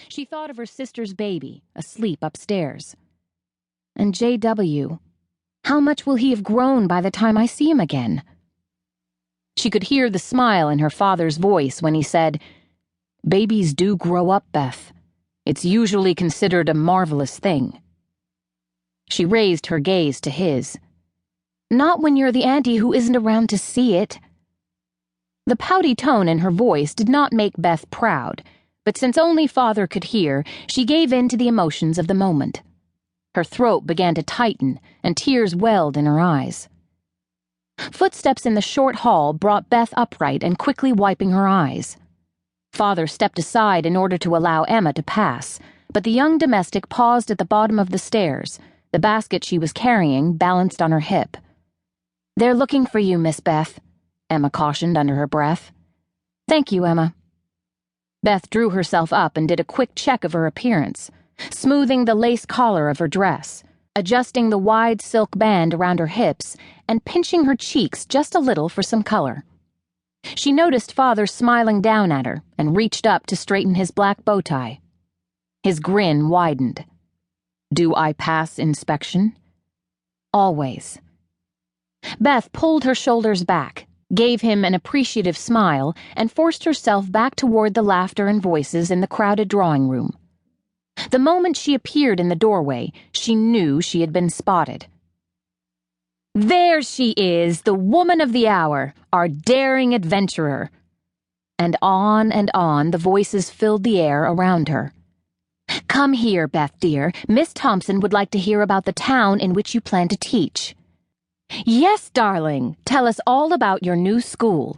She thought of her sister's baby, asleep upstairs. And J.W., how much will he have grown by the time I see him again? She could hear the smile in her father's voice when he said, "Babies do grow up, Beth. It's usually considered a marvelous thing." She raised her gaze to his. "Not when you're the auntie who isn't around to see it." The pouty tone in her voice did not make Beth proud, but since only father could hear, she gave in to the emotions of the moment. Her throat began to tighten, and tears welled in her eyes. Footsteps in the short hall brought Beth upright and quickly wiping her eyes. Father stepped aside in order to allow Emma to pass, but the young domestic paused at the bottom of the stairs, the basket she was carrying balanced on her hip. "They're looking for you, Miss Beth," Emma cautioned under her breath. "Thank you, Emma." Beth drew herself up and did a quick check of her appearance, smoothing the lace collar of her dress, adjusting the wide silk band around her hips, and pinching her cheeks just a little for some color. She noticed Father smiling down at her and reached up to straighten his black bow tie. His grin widened. "Do I pass inspection?" "Always." Beth pulled her shoulders back, gave him an appreciative smile, and forced herself back toward the laughter and voices in the crowded drawing room. The moment she appeared in the doorway, she knew she had been spotted. "There she is, the woman of the hour, our daring adventurer." And on the voices filled the air around her. "Come here, Beth dear. Miss Thompson would like to hear about the town in which you plan to teach." "Yes, darling. Tell us all about your new school."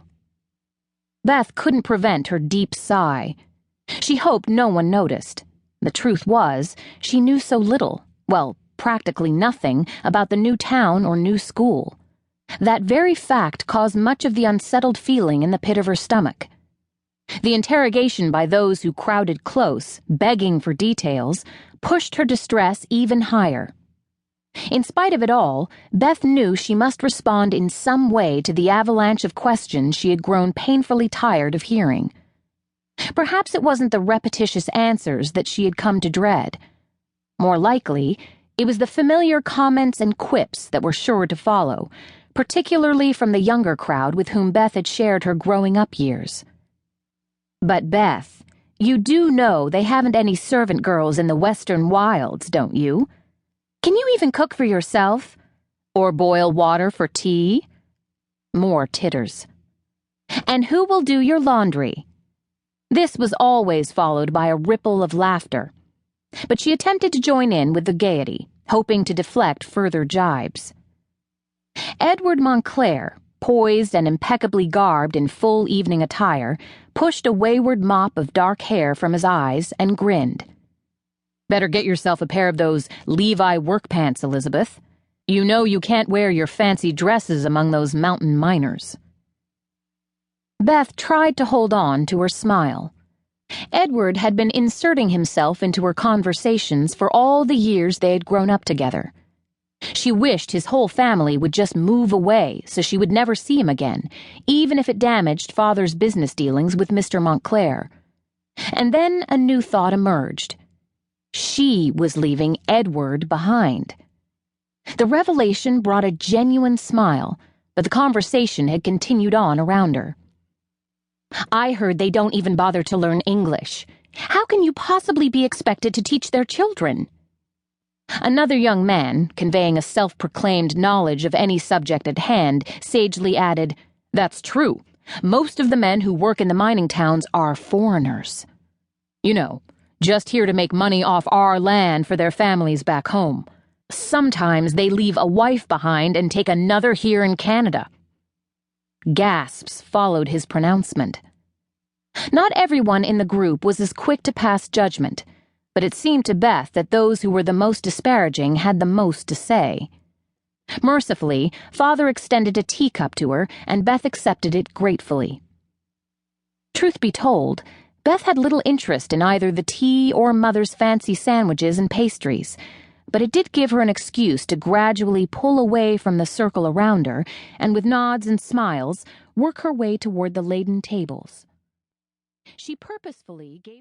Beth couldn't prevent her deep sigh. She hoped no one noticed. The truth was, she knew so little, well, practically nothing, about the new town or new school. That very fact caused much of the unsettled feeling in the pit of her stomach. The interrogation by those who crowded close, begging for details, pushed her distress even higher. In spite of it all, Beth knew she must respond in some way to the avalanche of questions she had grown painfully tired of hearing. Perhaps it wasn't the repetitious answers that she had come to dread. More likely, it was the familiar comments and quips that were sure to follow, particularly from the younger crowd with whom Beth had shared her growing-up years. "But Beth, you do know they haven't any servant girls in the western wilds, don't you? Can you even cook for yourself? Or boil water for tea?" More titters. "And who will do your laundry?" This was always followed by a ripple of laughter. But she attempted to join in with the gaiety, hoping to deflect further jibes. Edward Montclair, poised and impeccably garbed in full evening attire, pushed a wayward mop of dark hair from his eyes and grinned. "Better get yourself a pair of those Levi work pants, Elizabeth. You know you can't wear your fancy dresses among those mountain miners." Beth tried to hold on to her smile. Edward had been inserting himself into her conversations for all the years they had grown up together. She wished his whole family would just move away so she would never see him again, even if it damaged Father's business dealings with Mr. Montclair. And then a new thought emerged. She was leaving Edward behind. The revelation brought a genuine smile, but the conversation had continued on around her. "I heard they don't even bother to learn English. How can you possibly be expected to teach their children?" Another young man, conveying a self-proclaimed knowledge of any subject at hand, sagely added, "That's true. Most of the men who work in the mining towns are foreigners. You know, just here to make money off our land for their families back home. Sometimes they leave a wife behind and take another here in Canada." Gasps followed his pronouncement. Not everyone in the group was as quick to pass judgment, but it seemed to Beth that those who were the most disparaging had the most to say. Mercifully, Father extended a teacup to her, and Beth accepted it gratefully. Truth be told, Beth had little interest in either the tea or Mother's fancy sandwiches and pastries, but it did give her an excuse to gradually pull away from the circle around her and, with nods and smiles, work her way toward the laden tables. She purposefully gave